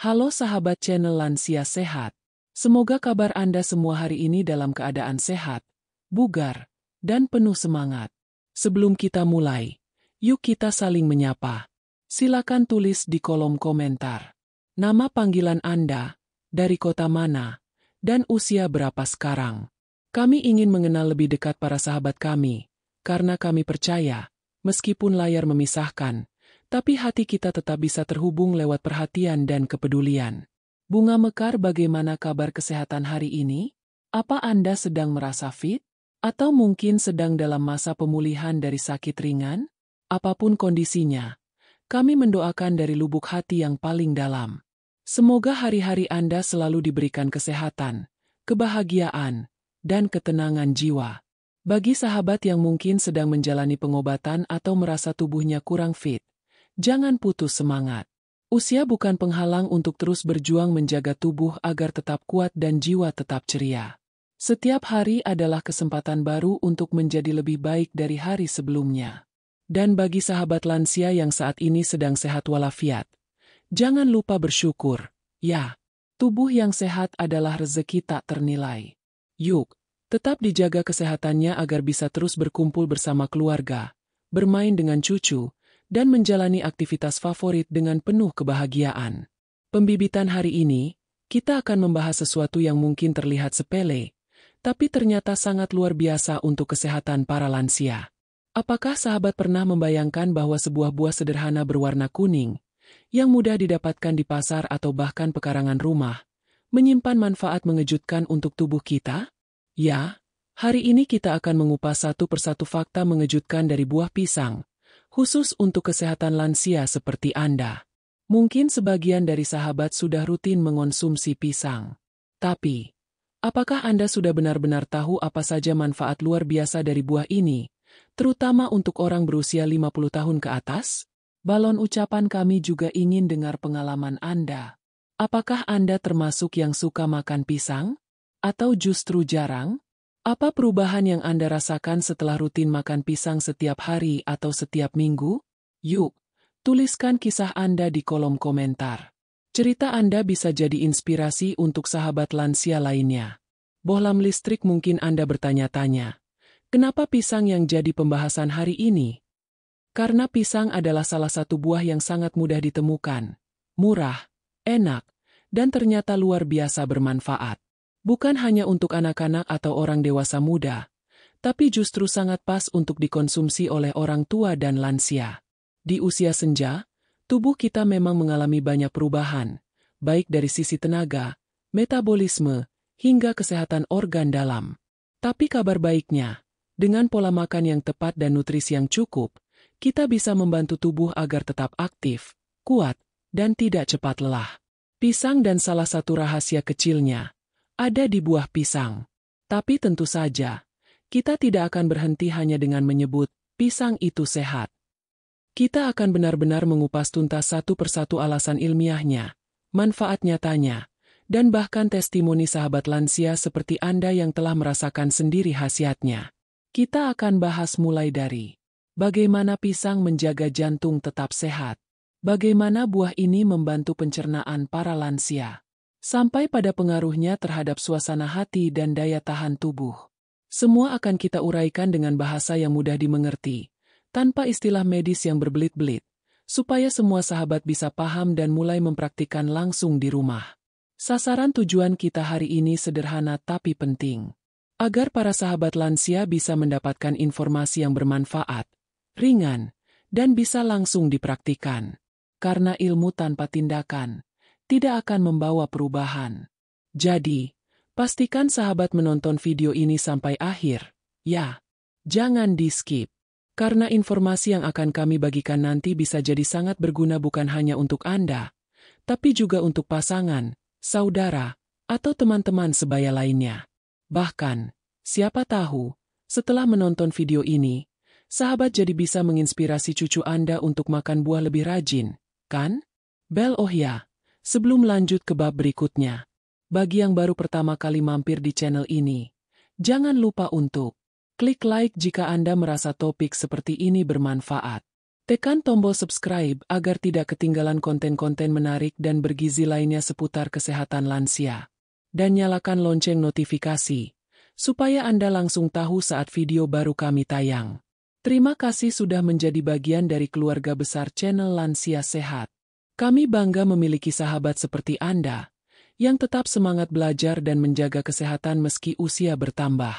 Halo sahabat channel Lansia Sehat. Semoga kabar Anda semua hari ini dalam keadaan sehat, bugar, dan penuh semangat. Sebelum kita mulai, yuk kita saling menyapa. Silakan tulis di kolom komentar. Nama panggilan Anda, dari kota mana, dan usia berapa sekarang. Kami ingin mengenal lebih dekat para sahabat kami, karena kami percaya, meskipun layar memisahkan, tapi hati kita tetap bisa terhubung lewat perhatian dan kepedulian. Bunga Mekar, bagaimana kabar kesehatan hari ini? Apa Anda sedang merasa fit? Atau mungkin sedang dalam masa pemulihan dari sakit ringan? Apapun kondisinya, kami mendoakan dari lubuk hati yang paling dalam. Semoga hari-hari Anda selalu diberikan kesehatan, kebahagiaan, dan ketenangan jiwa. Bagi sahabat yang mungkin sedang menjalani pengobatan atau merasa tubuhnya kurang fit, jangan putus semangat. Usia bukan penghalang untuk terus berjuang menjaga tubuh agar tetap kuat dan jiwa tetap ceria. Setiap hari adalah kesempatan baru untuk menjadi lebih baik dari hari sebelumnya. Dan bagi sahabat lansia yang saat ini sedang sehat walafiat, jangan lupa bersyukur, ya. Tubuh yang sehat adalah rezeki tak ternilai. Yuk, tetap dijaga kesehatannya agar bisa terus berkumpul bersama keluarga, bermain dengan cucu, dan menjalani aktivitas favorit dengan penuh kebahagiaan. Pembibitan hari ini, kita akan membahas sesuatu yang mungkin terlihat sepele, tapi ternyata sangat luar biasa untuk kesehatan para lansia. Apakah sahabat pernah membayangkan bahwa sebuah buah sederhana berwarna kuning, yang mudah didapatkan di pasar atau bahkan pekarangan rumah, menyimpan manfaat mengejutkan untuk tubuh kita? Ya, hari ini kita akan mengupas satu persatu fakta mengejutkan dari buah pisang, khusus untuk kesehatan lansia seperti Anda. Mungkin sebagian dari sahabat sudah rutin mengonsumsi pisang. Tapi, apakah Anda sudah benar-benar tahu apa saja manfaat luar biasa dari buah ini, terutama untuk orang berusia 50 tahun ke atas? Balon ucapan kami juga ingin dengar pengalaman Anda. Apakah Anda termasuk yang suka makan pisang? Atau justru jarang? Apa perubahan yang Anda rasakan setelah rutin makan pisang setiap hari atau setiap minggu? Yuk, tuliskan kisah Anda di kolom komentar. Cerita Anda bisa jadi inspirasi untuk sahabat lansia lainnya. Bohlam listrik, mungkin Anda bertanya-tanya, kenapa pisang yang jadi pembahasan hari ini? Karena pisang adalah salah satu buah yang sangat mudah ditemukan, murah, enak, dan ternyata luar biasa bermanfaat. Bukan hanya untuk anak-anak atau orang dewasa muda, tapi justru sangat pas untuk dikonsumsi oleh orang tua dan lansia. Di usia senja, tubuh kita memang mengalami banyak perubahan, baik dari sisi tenaga, metabolisme, hingga kesehatan organ dalam. Tapi kabar baiknya, dengan pola makan yang tepat dan nutrisi yang cukup, kita bisa membantu tubuh agar tetap aktif, kuat, dan tidak cepat lelah. Pisang dan salah satu rahasia kecilnya ada di buah pisang. Tapi tentu saja, kita tidak akan berhenti hanya dengan menyebut pisang itu sehat. Kita akan benar-benar mengupas tuntas satu persatu alasan ilmiahnya, manfaat nyatanya, dan bahkan testimoni sahabat lansia seperti Anda yang telah merasakan sendiri khasiatnya. Kita akan bahas mulai dari bagaimana pisang menjaga jantung tetap sehat, bagaimana buah ini membantu pencernaan para lansia, sampai pada pengaruhnya terhadap suasana hati dan daya tahan tubuh. Semua akan kita uraikan dengan bahasa yang mudah dimengerti, tanpa istilah medis yang berbelit-belit, supaya semua sahabat bisa paham dan mulai mempraktikkan langsung di rumah. Sasaran tujuan kita hari ini sederhana tapi penting, agar para sahabat lansia bisa mendapatkan informasi yang bermanfaat, ringan, dan bisa langsung dipraktikkan. Karena ilmu tanpa tindakan tidak akan membawa perubahan. Jadi, pastikan sahabat menonton video ini sampai akhir, ya. Jangan di-skip, karena informasi yang akan kami bagikan nanti bisa jadi sangat berguna bukan hanya untuk Anda, tapi juga untuk pasangan, saudara, atau teman-teman sebaya lainnya. Bahkan, siapa tahu, setelah menonton video ini, sahabat jadi bisa menginspirasi cucu Anda untuk makan buah lebih rajin, kan? Oh ya, sebelum lanjut ke bab berikutnya, bagi yang baru pertama kali mampir di channel ini, jangan lupa untuk klik like jika Anda merasa topik seperti ini bermanfaat. Tekan tombol subscribe agar tidak ketinggalan konten-konten menarik dan bergizi lainnya seputar kesehatan lansia. Dan nyalakan lonceng notifikasi, supaya Anda langsung tahu saat video baru kami tayang. Terima kasih sudah menjadi bagian dari keluarga besar channel Lansia Sehat. Kami bangga memiliki sahabat seperti Anda, yang tetap semangat belajar dan menjaga kesehatan meski usia bertambah.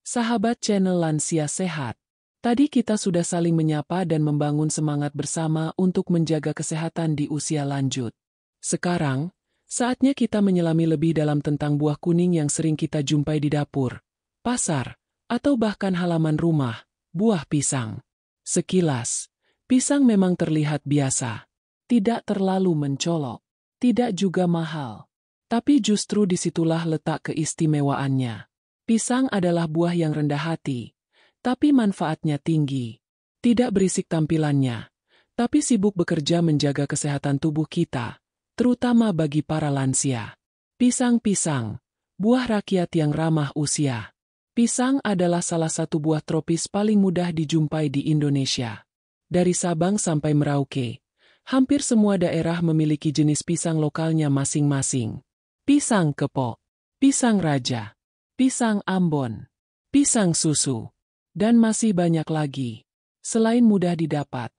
Sahabat channel Lansia Sehat, tadi kita sudah saling menyapa dan membangun semangat bersama untuk menjaga kesehatan di usia lanjut. Sekarang, saatnya kita menyelami lebih dalam tentang buah kuning yang sering kita jumpai di dapur, pasar, atau bahkan halaman rumah, buah pisang. Sekilas, pisang memang terlihat biasa, tidak terlalu mencolok, tidak juga mahal. Tapi justru disitulah letak keistimewaannya. Pisang adalah buah yang rendah hati, tapi manfaatnya tinggi. Tidak berisik tampilannya, tapi sibuk bekerja menjaga kesehatan tubuh kita, terutama bagi para lansia. Pisang-pisang, buah rakyat yang ramah usia. Pisang adalah salah satu buah tropis paling mudah dijumpai di Indonesia. Dari Sabang sampai Merauke, hampir semua daerah memiliki jenis pisang lokalnya masing-masing. Pisang kepok, pisang raja, pisang Ambon, pisang susu, dan masih banyak lagi. Selain mudah didapat,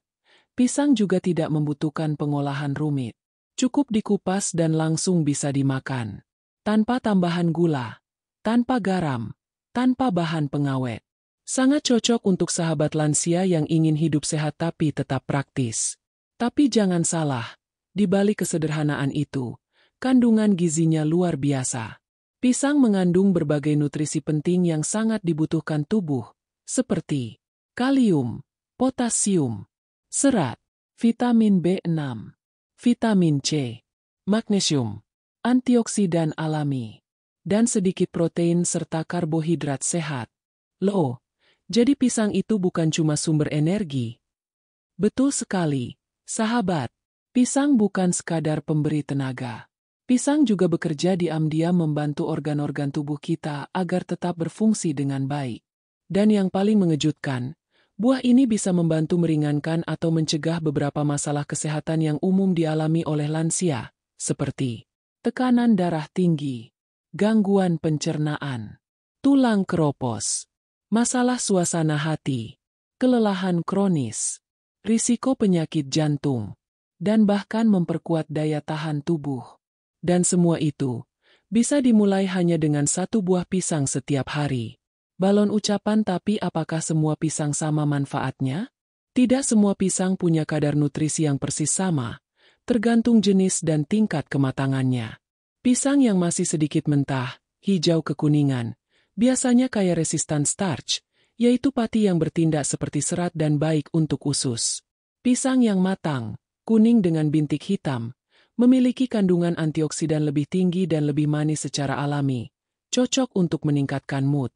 pisang juga tidak membutuhkan pengolahan rumit. Cukup dikupas dan langsung bisa dimakan. Tanpa tambahan gula, tanpa garam, tanpa bahan pengawet. Sangat cocok untuk sahabat lansia yang ingin hidup sehat tapi tetap praktis. Tapi jangan salah, di balik kesederhanaan itu, kandungan gizinya luar biasa. Pisang mengandung berbagai nutrisi penting yang sangat dibutuhkan tubuh, seperti kalium, potasium, serat, vitamin B6, vitamin C, magnesium, antioksidan alami, dan sedikit protein serta karbohidrat sehat. Loh, jadi pisang itu bukan cuma sumber energi? Betul sekali, sahabat. Pisang bukan sekadar pemberi tenaga. Pisang juga bekerja diam-diam membantu organ-organ tubuh kita agar tetap berfungsi dengan baik. Dan yang paling mengejutkan, buah ini bisa membantu meringankan atau mencegah beberapa masalah kesehatan yang umum dialami oleh lansia, seperti tekanan darah tinggi, gangguan pencernaan, tulang keropos, masalah suasana hati, kelelahan kronis, risiko penyakit jantung, dan bahkan memperkuat daya tahan tubuh. Dan semua itu bisa dimulai hanya dengan satu buah pisang setiap hari. Balon ucapan, tapi apakah semua pisang sama manfaatnya? Tidak semua pisang punya kadar nutrisi yang persis sama, tergantung jenis dan tingkat kematangannya. Pisang yang masih sedikit mentah, hijau kekuningan, biasanya kaya resistan starch, yaitu pati yang bertindak seperti serat dan baik untuk usus. Pisang yang matang, kuning dengan bintik hitam, memiliki kandungan antioksidan lebih tinggi dan lebih manis secara alami, cocok untuk meningkatkan mood.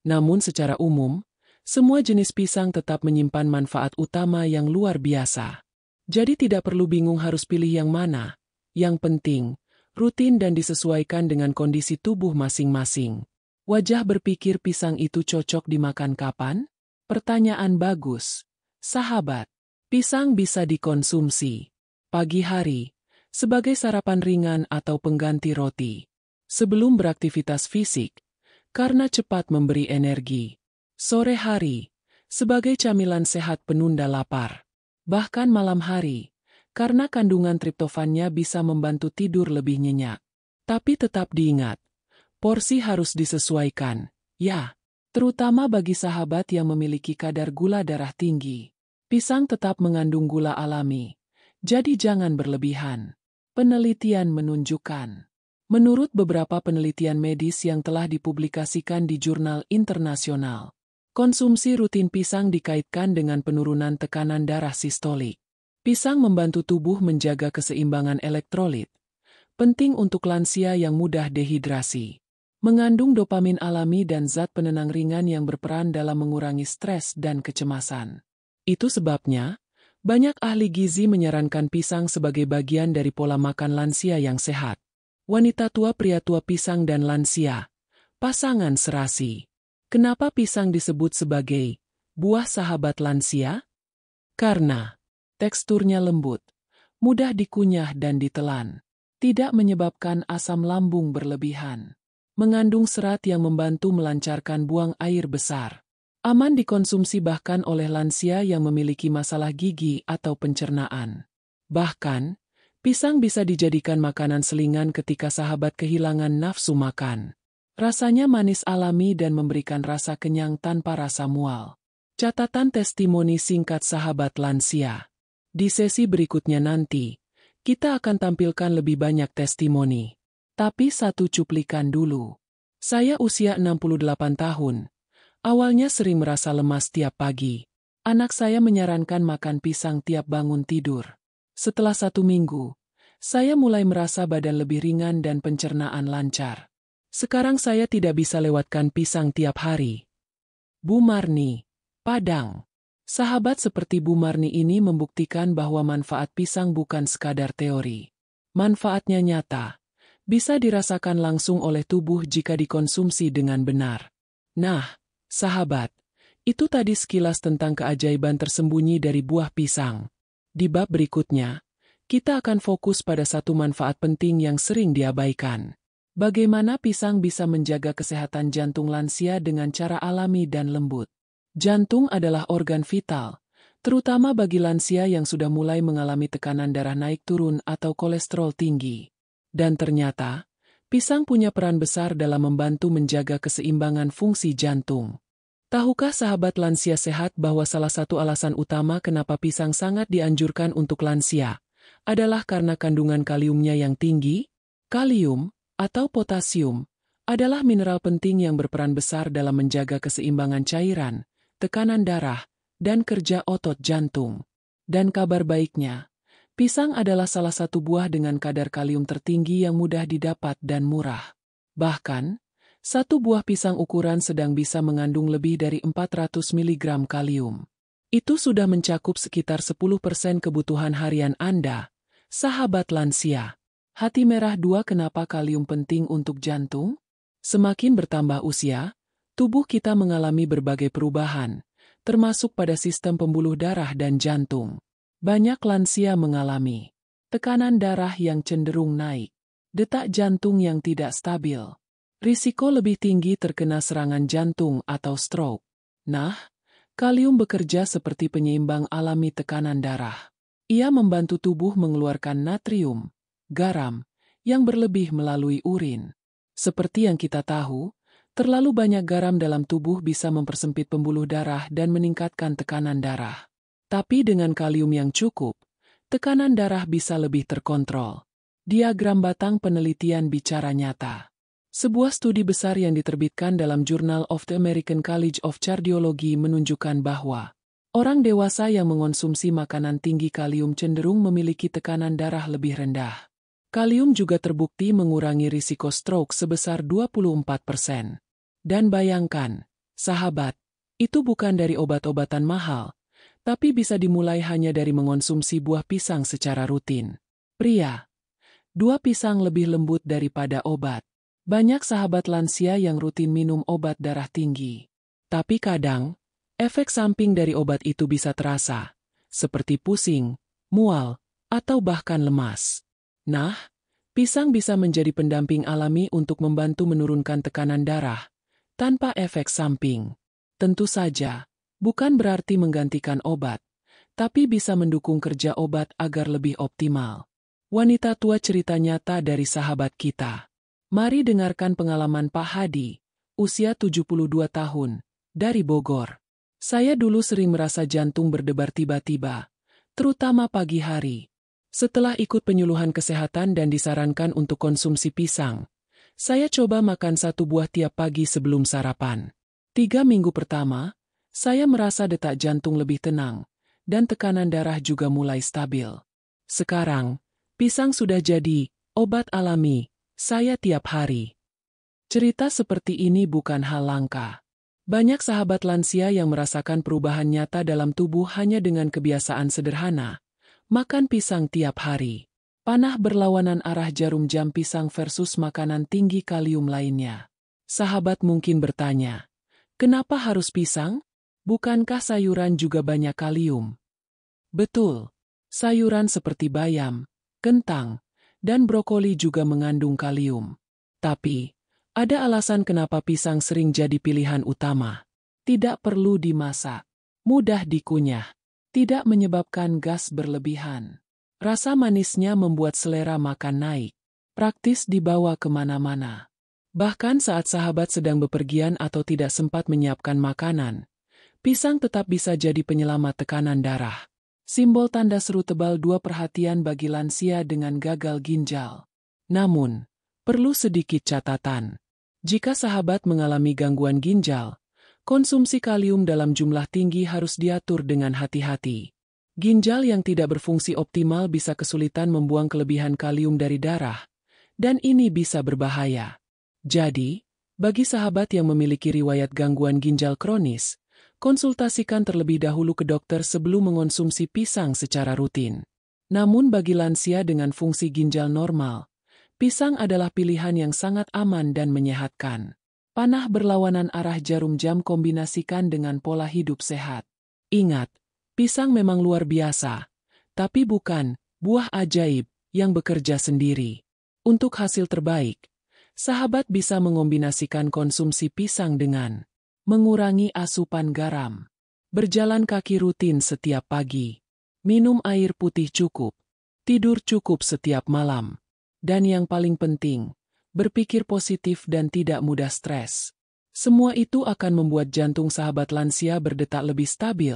Namun secara umum, semua jenis pisang tetap menyimpan manfaat utama yang luar biasa. Jadi tidak perlu bingung harus pilih yang mana. Yang penting, rutin dan disesuaikan dengan kondisi tubuh masing-masing. Wajah berpikir pisang itu cocok dimakan kapan? Pertanyaan bagus. Sahabat, pisang bisa dikonsumsi pagi hari, sebagai sarapan ringan atau pengganti roti. Sebelum beraktivitas fisik, karena cepat memberi energi. Sore hari, sebagai camilan sehat penunda lapar. Bahkan malam hari, karena kandungan triptofannya bisa membantu tidur lebih nyenyak. Tapi tetap diingat, porsi harus disesuaikan, ya. Terutama bagi sahabat yang memiliki kadar gula darah tinggi. Pisang tetap mengandung gula alami, jadi jangan berlebihan. Penelitian menunjukkan. Menurut beberapa penelitian medis yang telah dipublikasikan di jurnal internasional, konsumsi rutin pisang dikaitkan dengan penurunan tekanan darah sistolik. Pisang membantu tubuh menjaga keseimbangan elektrolit, penting untuk lansia yang mudah dehidrasi. Mengandung dopamin alami dan zat penenang ringan yang berperan dalam mengurangi stres dan kecemasan. Itu sebabnya, banyak ahli gizi menyarankan pisang sebagai bagian dari pola makan lansia yang sehat. Wanita tua, pria tua, pisang dan lansia, pasangan serasi. Kenapa pisang disebut sebagai buah sahabat lansia? Karena Teksturnya lembut, mudah dikunyah dan ditelan. Tidak menyebabkan asam lambung berlebihan. Mengandung serat yang membantu melancarkan buang air besar. Aman dikonsumsi bahkan oleh lansia yang memiliki masalah gigi atau pencernaan. Bahkan, pisang bisa dijadikan makanan selingan ketika sahabat kehilangan nafsu makan. Rasanya manis alami dan memberikan rasa kenyang tanpa rasa mual. Catatan testimoni singkat sahabat lansia. Di sesi berikutnya nanti, kita akan tampilkan lebih banyak testimoni. Tapi satu cuplikan dulu. Saya usia 68 tahun. Awalnya sering merasa lemas tiap pagi. Anak saya menyarankan makan pisang tiap bangun tidur. Setelah 1 minggu, saya mulai merasa badan lebih ringan dan pencernaan lancar. Sekarang saya tidak bisa lewatkan pisang tiap hari. Bu Marni, Padang. Sahabat seperti Bu Marni ini membuktikan bahwa manfaat pisang bukan sekadar teori. Manfaatnya nyata. Bisa dirasakan langsung oleh tubuh jika dikonsumsi dengan benar. Nah, sahabat, itu tadi sekilas tentang keajaiban tersembunyi dari buah pisang. Di bab berikutnya, kita akan fokus pada satu manfaat penting yang sering diabaikan. Bagaimana pisang bisa menjaga kesehatan jantung lansia dengan cara alami dan lembut. Jantung adalah organ vital, terutama bagi lansia yang sudah mulai mengalami tekanan darah naik turun atau kolesterol tinggi. Dan ternyata, pisang punya peran besar dalam membantu menjaga keseimbangan fungsi jantung. Tahukah sahabat lansia sehat bahwa salah satu alasan utama kenapa pisang sangat dianjurkan untuk lansia adalah karena kandungan kaliumnya yang tinggi? Kalium, atau potasium, adalah mineral penting yang berperan besar dalam menjaga keseimbangan cairan, tekanan darah, dan kerja otot jantung. Dan kabar baiknya, pisang adalah salah satu buah dengan kadar kalium tertinggi yang mudah didapat dan murah. Bahkan, satu buah pisang ukuran sedang bisa mengandung lebih dari 400 mg kalium. Itu sudah mencakup sekitar 10% kebutuhan harian Anda, sahabat lansia. Hati merah 2. Kenapa kalium penting untuk jantung? Semakin bertambah usia, tubuh kita mengalami berbagai perubahan, termasuk pada sistem pembuluh darah dan jantung. Banyak lansia mengalami tekanan darah yang cenderung naik, detak jantung yang tidak stabil, risiko lebih tinggi terkena serangan jantung atau stroke. Nah, kalium bekerja seperti penyeimbang alami tekanan darah. Ia membantu tubuh mengeluarkan natrium, garam, yang berlebih melalui urin. Seperti yang kita tahu, terlalu banyak garam dalam tubuh bisa mempersempit pembuluh darah dan meningkatkan tekanan darah. Tapi dengan kalium yang cukup, tekanan darah bisa lebih terkontrol. Diagram batang penelitian bicara nyata. Sebuah studi besar yang diterbitkan dalam Journal of the American College of Cardiology menunjukkan bahwa orang dewasa yang mengonsumsi makanan tinggi kalium cenderung memiliki tekanan darah lebih rendah. Kalium juga terbukti mengurangi risiko stroke sebesar 24%. Dan bayangkan, sahabat, itu bukan dari obat-obatan mahal, tapi bisa dimulai hanya dari mengonsumsi buah pisang secara rutin. Pria, 2 pisang lebih lembut daripada obat. Banyak sahabat lansia yang rutin minum obat darah tinggi. Tapi kadang, efek samping dari obat itu bisa terasa, seperti pusing, mual, atau bahkan lemas. Nah, pisang bisa menjadi pendamping alami untuk membantu menurunkan tekanan darah, tanpa efek samping. Tentu saja, bukan berarti menggantikan obat, tapi bisa mendukung kerja obat agar lebih optimal. Wanita tua cerita nyata dari sahabat kita. Mari dengarkan pengalaman Pak Hadi, usia 72 tahun, dari Bogor. Saya dulu sering merasa jantung berdebar tiba-tiba, terutama pagi hari. Setelah ikut penyuluhan kesehatan dan disarankan untuk konsumsi pisang, saya coba makan 1 buah tiap pagi sebelum sarapan. 3 minggu pertama, saya merasa detak jantung lebih tenang, dan tekanan darah juga mulai stabil. Sekarang, pisang sudah jadi obat alami saya tiap hari. Cerita seperti ini bukan hal langka. Banyak sahabat lansia yang merasakan perubahan nyata dalam tubuh hanya dengan kebiasaan sederhana. Makan pisang tiap hari. Panah berlawanan arah jarum jam pisang versus makanan tinggi kalium lainnya. Sahabat mungkin bertanya, kenapa harus pisang? Bukankah sayuran juga banyak kalium? Betul. Sayuran seperti bayam, kentang, dan brokoli juga mengandung kalium. Tapi, ada alasan kenapa pisang sering jadi pilihan utama. Tidak perlu dimasak, mudah dikunyah, tidak menyebabkan gas berlebihan. Rasa manisnya membuat selera makan naik, praktis dibawa kemana-mana. Bahkan saat sahabat sedang bepergian atau tidak sempat menyiapkan makanan, pisang tetap bisa jadi penyelamat tekanan darah. Simbol tanda seru tebal 2 perhatian bagi lansia dengan gagal ginjal. Namun, perlu sedikit catatan. Jika sahabat mengalami gangguan ginjal, konsumsi kalium dalam jumlah tinggi harus diatur dengan hati-hati. Ginjal yang tidak berfungsi optimal bisa kesulitan membuang kelebihan kalium dari darah, dan ini bisa berbahaya. Jadi, bagi sahabat yang memiliki riwayat gangguan ginjal kronis, konsultasikan terlebih dahulu ke dokter sebelum mengonsumsi pisang secara rutin. Namun bagi lansia dengan fungsi ginjal normal, pisang adalah pilihan yang sangat aman dan menyehatkan. Panah berlawanan arah jarum jam kombinasikan dengan pola hidup sehat. Ingat, pisang memang luar biasa, tapi bukan buah ajaib yang bekerja sendiri. Untuk hasil terbaik, sahabat bisa mengombinasikan konsumsi pisang dengan mengurangi asupan garam, berjalan kaki rutin setiap pagi, minum air putih cukup, tidur cukup setiap malam, dan yang paling penting, berpikir positif dan tidak mudah stres. Semua itu akan membuat jantung sahabat lansia berdetak lebih stabil,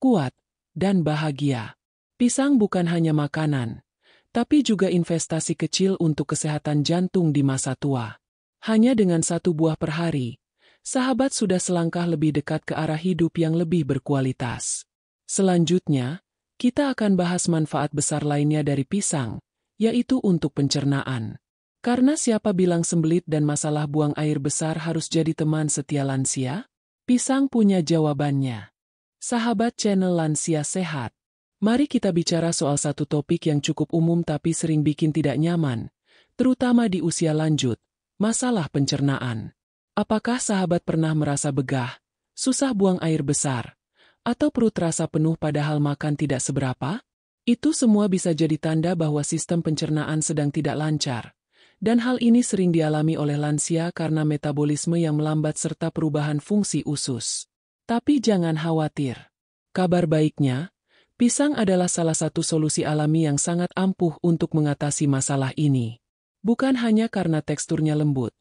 kuat, dan bahagia. Pisang bukan hanya makanan, tapi juga investasi kecil untuk kesehatan jantung di masa tua. Hanya dengan 1 buah per hari, sahabat sudah selangkah lebih dekat ke arah hidup yang lebih berkualitas. Selanjutnya, kita akan bahas manfaat besar lainnya dari pisang, yaitu untuk pencernaan. Karena siapa bilang sembelit dan masalah buang air besar harus jadi teman setia lansia? Pisang punya jawabannya. Sahabat channel Lansia Sehat, mari kita bicara soal satu topik yang cukup umum tapi sering bikin tidak nyaman, terutama di usia lanjut, masalah pencernaan. Apakah sahabat pernah merasa begah, susah buang air besar, atau perut terasa penuh padahal makan tidak seberapa? Itu semua bisa jadi tanda bahwa sistem pencernaan sedang tidak lancar, dan hal ini sering dialami oleh lansia karena metabolisme yang melambat serta perubahan fungsi usus. Tapi jangan khawatir. Kabar baiknya, pisang adalah salah satu solusi alami yang sangat ampuh untuk mengatasi masalah ini. Bukan hanya karena teksturnya lembut,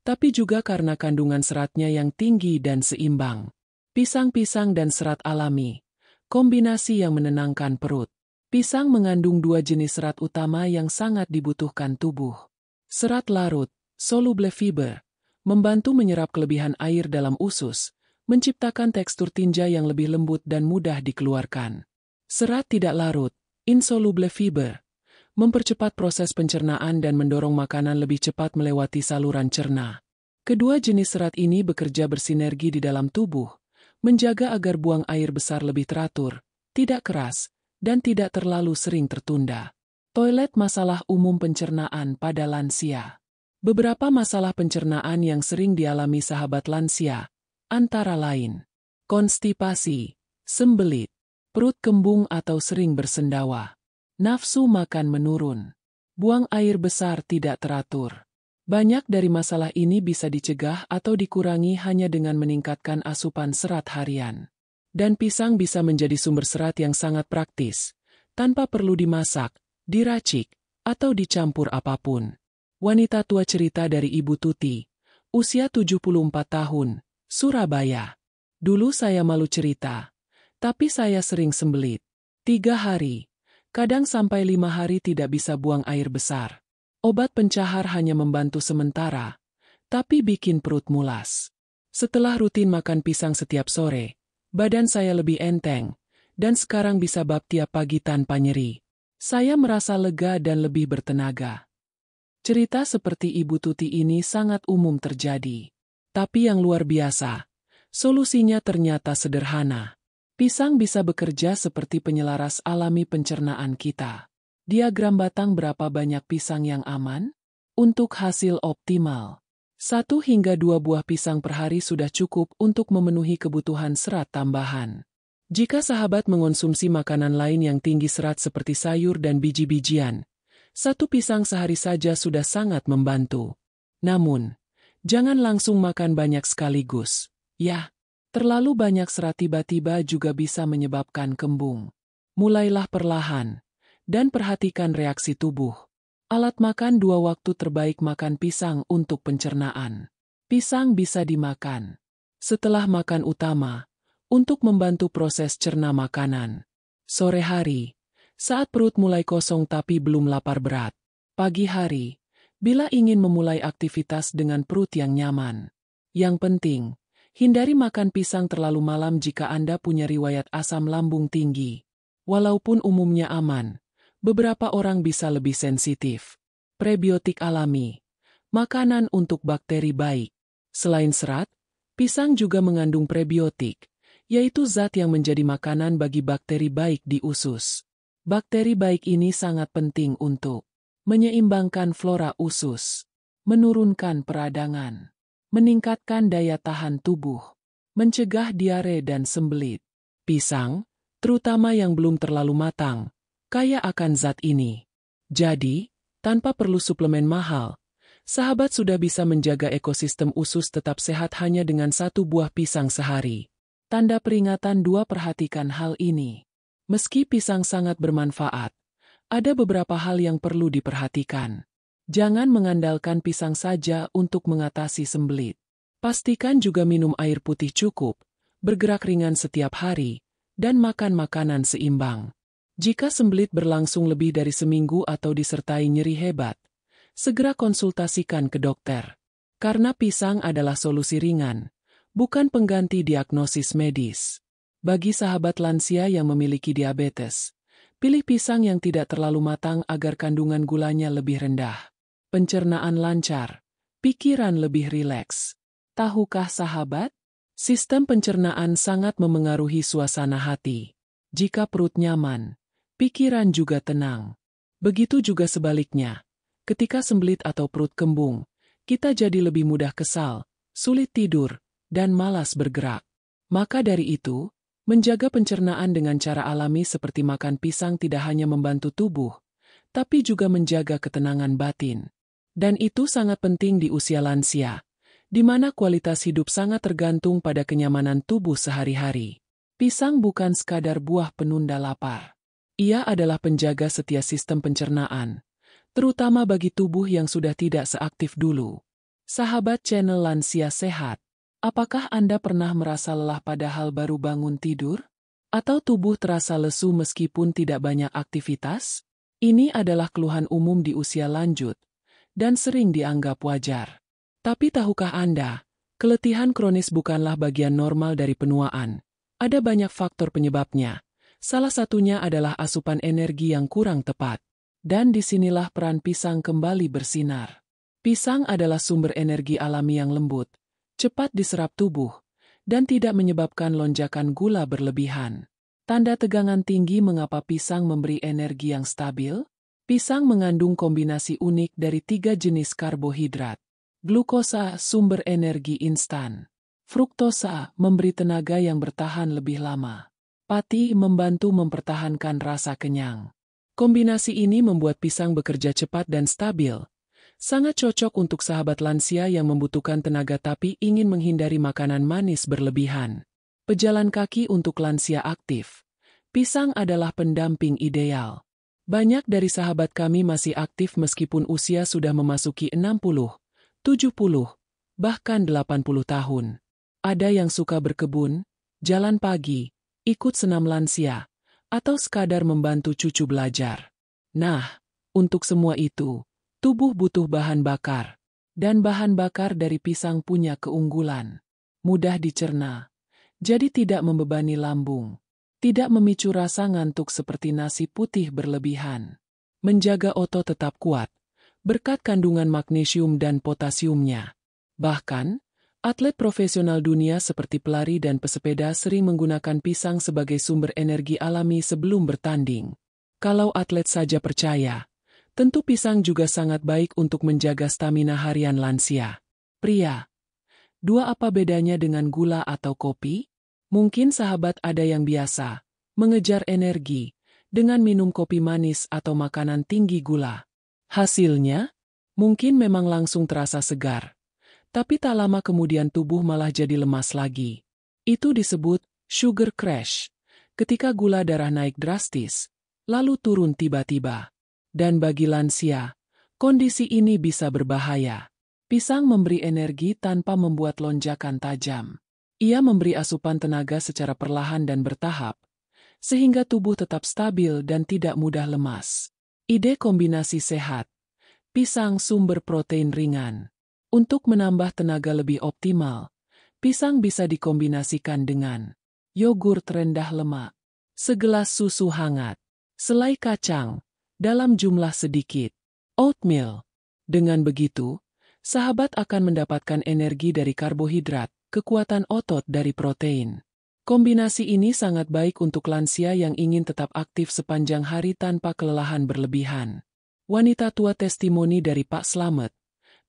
tapi juga karena kandungan seratnya yang tinggi dan seimbang. Pisang-pisang dan serat alami, kombinasi yang menenangkan perut. Pisang mengandung 2 jenis serat utama yang sangat dibutuhkan tubuh. Serat larut, soluble fiber, membantu menyerap kelebihan air dalam usus, menciptakan tekstur tinja yang lebih lembut dan mudah dikeluarkan. Serat tidak larut, insoluble fiber, mempercepat proses pencernaan dan mendorong makanan lebih cepat melewati saluran cerna. Kedua jenis serat ini bekerja bersinergi di dalam tubuh, menjaga agar buang air besar lebih teratur, tidak keras, dan tidak terlalu sering tertunda. Toilet masalah umum pencernaan pada lansia. Beberapa masalah pencernaan yang sering dialami sahabat lansia, antara lain konstipasi, sembelit, perut kembung atau sering bersendawa, nafsu makan menurun, buang air besar tidak teratur. Banyak dari masalah ini bisa dicegah atau dikurangi hanya dengan meningkatkan asupan serat harian. Dan pisang bisa menjadi sumber serat yang sangat praktis, tanpa perlu dimasak, diracik, atau dicampur apapun. Wanita tua cerita dari Ibu Tuti, usia 74 tahun, Surabaya. Dulu saya malu cerita, tapi saya sering sembelit. 3 hari, kadang sampai 5 hari tidak bisa buang air besar. Obat pencahar hanya membantu sementara, tapi bikin perut mulas. Setelah rutin makan pisang setiap sore, badan saya lebih enteng, dan sekarang bisa bab tiap pagi tanpa nyeri. Saya merasa lega dan lebih bertenaga. Cerita seperti Ibu Tuti ini sangat umum terjadi. Tapi yang luar biasa, solusinya ternyata sederhana. Pisang bisa bekerja seperti penyelaras alami pencernaan kita. Diagram batang berapa banyak pisang yang aman? Untuk hasil optimal, 1 hingga 2 buah pisang per hari sudah cukup untuk memenuhi kebutuhan serat tambahan. Jika sahabat mengonsumsi makanan lain yang tinggi serat seperti sayur dan biji-bijian, satu pisang sehari saja sudah sangat membantu. Namun, jangan langsung makan banyak sekaligus. Ya, terlalu banyak serat tiba-tiba juga bisa menyebabkan kembung. Mulailah perlahan, dan perhatikan reaksi tubuh. Alat makan 2 waktu terbaik makan pisang untuk pencernaan. Pisang bisa dimakan setelah makan utama, untuk membantu proses cerna makanan. Sore hari, saat perut mulai kosong tapi belum lapar berat. Pagi hari, bila ingin memulai aktivitas dengan perut yang nyaman. Yang penting, hindari makan pisang terlalu malam jika Anda punya riwayat asam lambung tinggi. Walaupun umumnya aman, beberapa orang bisa lebih sensitif. Prebiotik alami, makanan untuk bakteri baik. Selain serat, pisang juga mengandung prebiotik, yaitu zat yang menjadi makanan bagi bakteri baik di usus. Bakteri baik ini sangat penting untuk menyeimbangkan flora usus, menurunkan peradangan, meningkatkan daya tahan tubuh, mencegah diare dan sembelit. Pisang, terutama yang belum terlalu matang, kaya akan zat ini. Jadi, tanpa perlu suplemen mahal, sahabat sudah bisa menjaga ekosistem usus tetap sehat hanya dengan 1 buah pisang sehari. Tanda peringatan 2: perhatikan hal ini. Meski pisang sangat bermanfaat, ada beberapa hal yang perlu diperhatikan. Jangan mengandalkan pisang saja untuk mengatasi sembelit. Pastikan juga minum air putih cukup, bergerak ringan setiap hari, dan makan makanan seimbang. Jika sembelit berlangsung lebih dari seminggu atau disertai nyeri hebat, segera konsultasikan ke dokter. Karena pisang adalah solusi ringan, bukan pengganti diagnosis medis. Bagi sahabat lansia yang memiliki diabetes, pilih pisang yang tidak terlalu matang agar kandungan gulanya lebih rendah. Pencernaan lancar, pikiran lebih rileks. Tahukah sahabat? Sistem pencernaan sangat memengaruhi suasana hati. Jika perut nyaman, pikiran juga tenang. Begitu juga sebaliknya. Ketika sembelit atau perut kembung, kita jadi lebih mudah kesal, sulit tidur, dan malas bergerak. Maka dari itu, menjaga pencernaan dengan cara alami seperti makan pisang tidak hanya membantu tubuh, tapi juga menjaga ketenangan batin. Dan itu sangat penting di usia lansia, di mana kualitas hidup sangat tergantung pada kenyamanan tubuh sehari-hari. Pisang bukan sekadar buah penunda lapar. Ia adalah penjaga setia sistem pencernaan, terutama bagi tubuh yang sudah tidak seaktif dulu. Sahabat channel Lansia Sehat, apakah Anda pernah merasa lelah padahal baru bangun tidur? Atau tubuh terasa lesu meskipun tidak banyak aktivitas? Ini adalah keluhan umum di usia lanjut, dan sering dianggap wajar. Tapi tahukah Anda, keletihan kronis bukanlah bagian normal dari penuaan. Ada banyak faktor penyebabnya. Salah satunya adalah asupan energi yang kurang tepat. Dan disinilah peran pisang kembali bersinar. Pisang adalah sumber energi alami yang lembut, cepat diserap tubuh, dan tidak menyebabkan lonjakan gula berlebihan. Tanda tegangan tinggi mengapa pisang memberi energi yang stabil? Pisang mengandung kombinasi unik dari 3 jenis karbohidrat. Glukosa, sumber energi instan. Fruktosa, memberi tenaga yang bertahan lebih lama. Pati, membantu mempertahankan rasa kenyang. Kombinasi ini membuat pisang bekerja cepat dan stabil. Sangat cocok untuk sahabat lansia yang membutuhkan tenaga tapi ingin menghindari makanan manis berlebihan. Pejalan kaki untuk lansia aktif. Pisang adalah pendamping ideal. Banyak dari sahabat kami masih aktif meskipun usia sudah memasuki 60, 70, bahkan 80 tahun. Ada yang suka berkebun, jalan pagi, ikut senam lansia, atau sekadar membantu cucu belajar. Nah, untuk semua itu, tubuh butuh bahan bakar. Dan bahan bakar dari pisang punya keunggulan. Mudah dicerna, jadi tidak membebani lambung. Tidak memicu rasa ngantuk seperti nasi putih berlebihan. Menjaga otot tetap kuat, berkat kandungan magnesium dan potasiumnya. Bahkan, atlet profesional dunia seperti pelari dan pesepeda sering menggunakan pisang sebagai sumber energi alami sebelum bertanding. Kalau atlet saja percaya, tentu pisang juga sangat baik untuk menjaga stamina harian lansia. Pria, 2 apa bedanya dengan gula atau kopi? Mungkin sahabat ada yang biasa mengejar energi dengan minum kopi manis atau makanan tinggi gula. Hasilnya, mungkin memang langsung terasa segar, tapi tak lama kemudian tubuh malah jadi lemas lagi. Itu disebut sugar crash, ketika gula darah naik drastis, lalu turun tiba-tiba. Dan bagi lansia, kondisi ini bisa berbahaya. Pisang memberi energi tanpa membuat lonjakan tajam. Ia memberi asupan tenaga secara perlahan dan bertahap, sehingga tubuh tetap stabil dan tidak mudah lemas. Ide kombinasi sehat. Pisang sumber protein ringan. Untuk menambah tenaga lebih optimal, pisang bisa dikombinasikan dengan yogurt rendah lemak, segelas susu hangat, selai kacang, dalam jumlah sedikit, oatmeal. Dengan begitu, sahabat akan mendapatkan energi dari karbohidrat, kekuatan otot dari protein. Kombinasi ini sangat baik untuk lansia yang ingin tetap aktif sepanjang hari tanpa kelelahan berlebihan. Wanita tua testimoni dari Pak Slamet,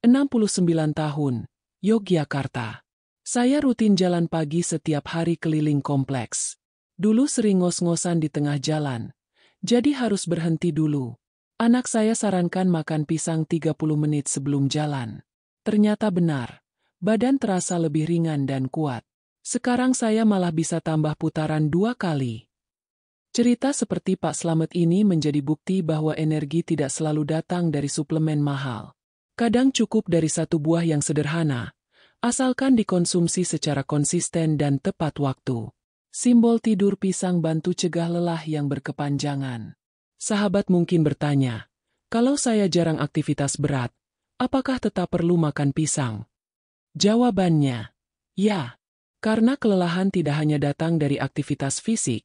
69 tahun, Yogyakarta. Saya rutin jalan pagi setiap hari keliling kompleks. Dulu sering ngos-ngosan di tengah jalan, jadi harus berhenti dulu. Anak saya sarankan makan pisang 30 menit sebelum jalan. Ternyata benar, badan terasa lebih ringan dan kuat. Sekarang saya malah bisa tambah putaran 2 kali. Cerita seperti Pak Slamet ini menjadi bukti bahwa energi tidak selalu datang dari suplemen mahal. Kadang cukup dari satu buah yang sederhana, asalkan dikonsumsi secara konsisten dan tepat waktu. Simbol tidur pisang bantu cegah lelah yang berkepanjangan. Sahabat mungkin bertanya, kalau saya jarang aktivitas berat, apakah tetap perlu makan pisang? Jawabannya, ya. Karena kelelahan tidak hanya datang dari aktivitas fisik,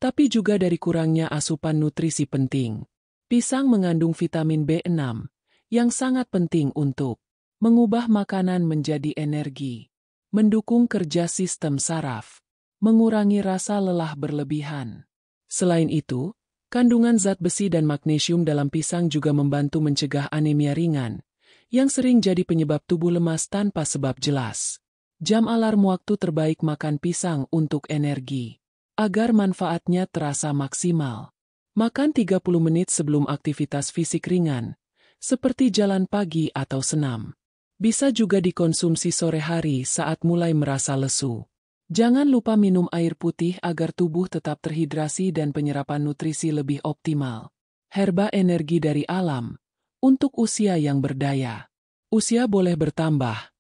tapi juga dari kurangnya asupan nutrisi penting. Pisang mengandung vitamin B6, yang sangat penting untuk mengubah makanan menjadi energi, mendukung kerja sistem saraf, mengurangi rasa lelah berlebihan. Selain itu, kandungan zat besi dan magnesium dalam pisang juga membantu mencegah anemia ringan, yang sering jadi penyebab tubuh lemas tanpa sebab jelas. Jam alarm waktu terbaik makan pisang untuk energi. Agar manfaatnya terasa maksimal. Makan 30 menit sebelum aktivitas fisik ringan, seperti jalan pagi atau senam. Bisa juga dikonsumsi sore hari saat mulai merasa lesu. Jangan lupa minum air putih agar tubuh tetap terhidrasi dan penyerapan nutrisi lebih optimal. Herba energi dari alam, untuk usia yang berdaya. Usia boleh bertambah,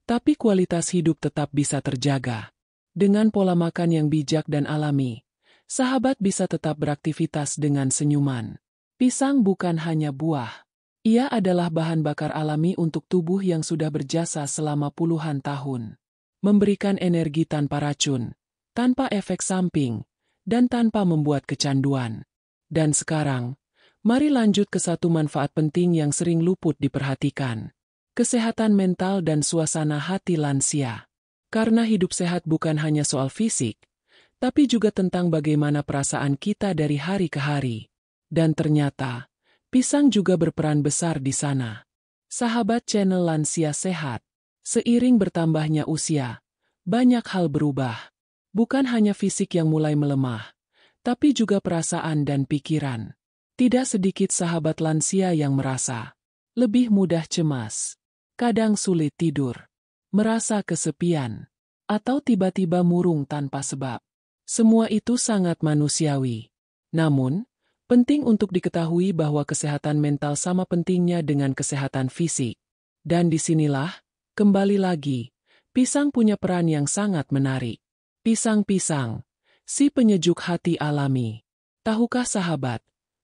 tapi kualitas hidup tetap bisa terjaga. Dengan pola makan yang bijak dan alami, sahabat bisa tetap beraktivitas dengan senyuman. Pisang bukan hanya buah. Ia adalah bahan bakar alami untuk tubuh yang sudah berjasa selama puluhan tahun. Memberikan energi tanpa racun, tanpa efek samping, dan tanpa membuat kecanduan. Dan sekarang, mari lanjut ke satu manfaat penting yang sering luput diperhatikan. Kesehatan mental dan suasana hati lansia. Karena hidup sehat bukan hanya soal fisik, tapi juga tentang bagaimana perasaan kita dari hari ke hari. Dan ternyata, pisang juga berperan besar di sana. Sahabat channel Lansia Sehat, seiring bertambahnya usia, banyak hal berubah. Bukan hanya fisik yang mulai melemah, tapi juga perasaan dan pikiran. Tidak sedikit sahabat lansia yang merasa lebih mudah cemas, kadang sulit tidur, merasa kesepian, atau tiba-tiba murung tanpa sebab. Semua itu sangat manusiawi. Namun, penting untuk diketahui bahwa kesehatan mental sama pentingnya dengan kesehatan fisik. Dan disinilah, kembali lagi, pisang punya peran yang sangat menarik. Pisang-pisang, si penyejuk hati alami. Tahukah sahabat,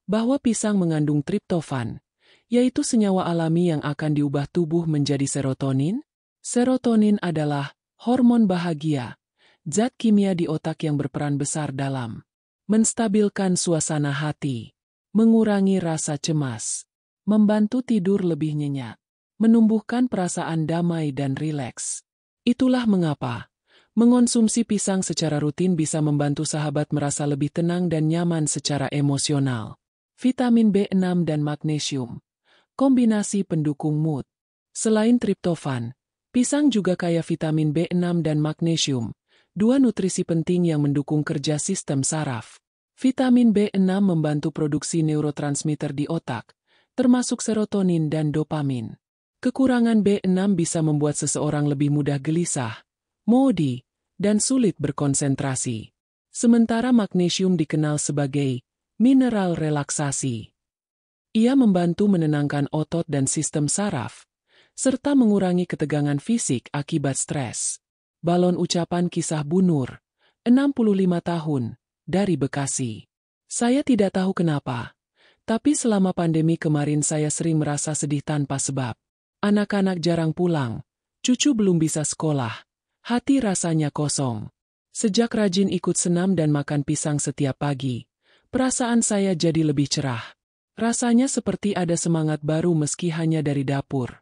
bahwa pisang mengandung triptofan, yaitu senyawa alami yang akan diubah tubuh menjadi serotonin? Serotonin adalah hormon bahagia, zat kimia di otak yang berperan besar dalam menstabilkan suasana hati, mengurangi rasa cemas, membantu tidur lebih nyenyak, menumbuhkan perasaan damai dan rileks. Itulah mengapa mengonsumsi pisang secara rutin bisa membantu sahabat merasa lebih tenang dan nyaman secara emosional. Vitamin B6 dan magnesium, kombinasi pendukung mood. Selain triptofan, pisang juga kaya vitamin B6 dan magnesium, Dua nutrisi penting yang mendukung kerja sistem saraf. Vitamin B6 membantu produksi neurotransmitter di otak, termasuk serotonin dan dopamin. Kekurangan B6 bisa membuat seseorang lebih mudah gelisah, moody, dan sulit berkonsentrasi. Sementara magnesium dikenal sebagai mineral relaksasi. Ia membantu menenangkan otot dan sistem saraf, serta mengurangi ketegangan fisik akibat stres. Balon ucapan kisah Bu Nur, 65 tahun, dari Bekasi. Saya tidak tahu kenapa, tapi selama pandemi kemarin saya sering merasa sedih tanpa sebab. Anak-anak jarang pulang, cucu belum bisa sekolah, hati rasanya kosong. Sejak rajin ikut senam dan makan pisang setiap pagi, perasaan saya jadi lebih cerah. Rasanya seperti ada semangat baru meski hanya dari dapur.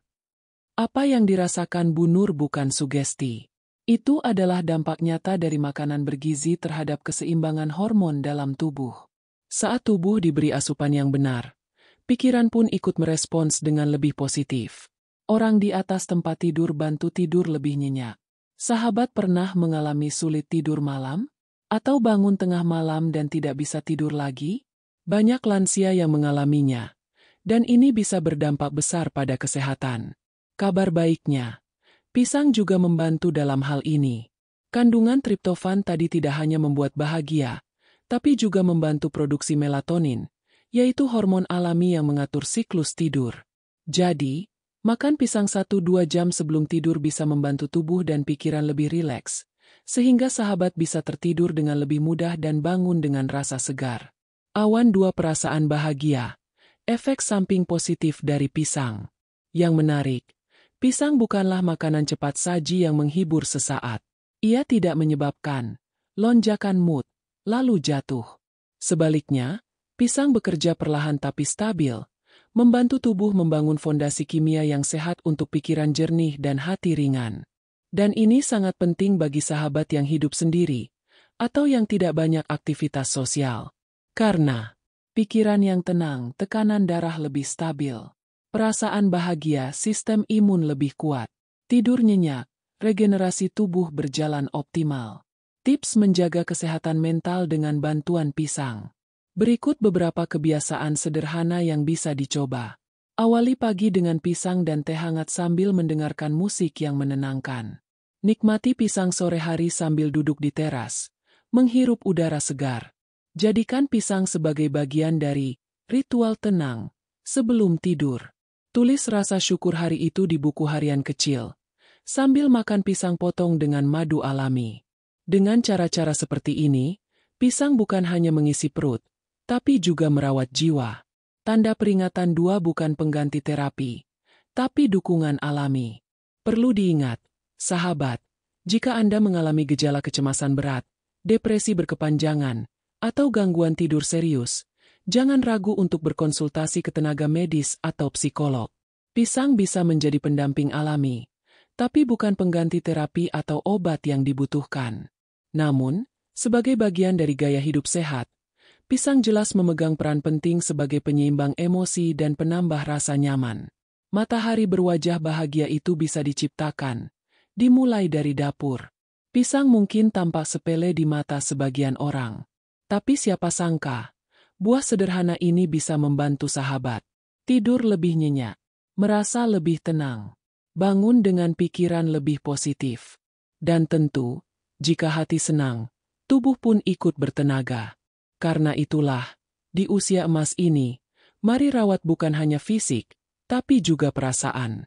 Apa yang dirasakan Bu Nur bukan sugesti. Itu adalah dampak nyata dari makanan bergizi terhadap keseimbangan hormon dalam tubuh. Saat tubuh diberi asupan yang benar, pikiran pun ikut merespons dengan lebih positif. Orang di atas tempat tidur bantu tidur lebih nyenyak. Sahabat pernah mengalami sulit tidur malam? Atau bangun tengah malam dan tidak bisa tidur lagi? Banyak lansia yang mengalaminya, dan ini bisa berdampak besar pada kesehatan. Kabar baiknya, pisang juga membantu dalam hal ini. Kandungan triptofan tadi tidak hanya membuat bahagia, tapi juga membantu produksi melatonin, yaitu hormon alami yang mengatur siklus tidur. Jadi, makan pisang 1-2 jam sebelum tidur bisa membantu tubuh dan pikiran lebih rileks, sehingga sahabat bisa tertidur dengan lebih mudah dan bangun dengan rasa segar. Awan 2 perasaan bahagia, efek samping positif dari pisang. Yang menarik, pisang bukanlah makanan cepat saji yang menghibur sesaat. Ia tidak menyebabkan lonjakan mood, lalu jatuh. Sebaliknya, pisang bekerja perlahan tapi stabil, membantu tubuh membangun fondasi kimia yang sehat untuk pikiran jernih dan hati ringan. Dan ini sangat penting bagi sahabat yang hidup sendiri, atau yang tidak banyak aktivitas sosial. Karena pikiran yang tenang, tekanan darah lebih stabil. Perasaan bahagia, sistem imun lebih kuat. Tidur nyenyak, regenerasi tubuh berjalan optimal. Tips menjaga kesehatan mental dengan bantuan pisang. Berikut beberapa kebiasaan sederhana yang bisa dicoba. Awali pagi dengan pisang dan teh hangat sambil mendengarkan musik yang menenangkan. Nikmati pisang sore hari sambil duduk di teras, menghirup udara segar. Jadikan pisang sebagai bagian dari ritual tenang sebelum tidur. Tulis rasa syukur hari itu di buku harian kecil, sambil makan pisang potong dengan madu alami. Dengan cara-cara seperti ini, pisang bukan hanya mengisi perut, tapi juga merawat jiwa. Tanda peringatan 2 bukan pengganti terapi, tapi dukungan alami. Perlu diingat, sahabat, jika Anda mengalami gejala kecemasan berat, depresi berkepanjangan, atau gangguan tidur serius, jangan ragu untuk berkonsultasi ke tenaga medis atau psikolog. Pisang bisa menjadi pendamping alami, tapi bukan pengganti terapi atau obat yang dibutuhkan. Namun, sebagai bagian dari gaya hidup sehat, pisang jelas memegang peran penting sebagai penyeimbang emosi dan penambah rasa nyaman. Matahari berwajah bahagia itu bisa diciptakan, dimulai dari dapur. Pisang mungkin tampak sepele di mata sebagian orang, tapi siapa sangka, buah sederhana ini bisa membantu sahabat tidur lebih nyenyak, merasa lebih tenang, bangun dengan pikiran lebih positif. Dan tentu, jika hati senang, tubuh pun ikut bertenaga. Karena itulah, di usia emas ini, mari rawat bukan hanya fisik, tapi juga perasaan.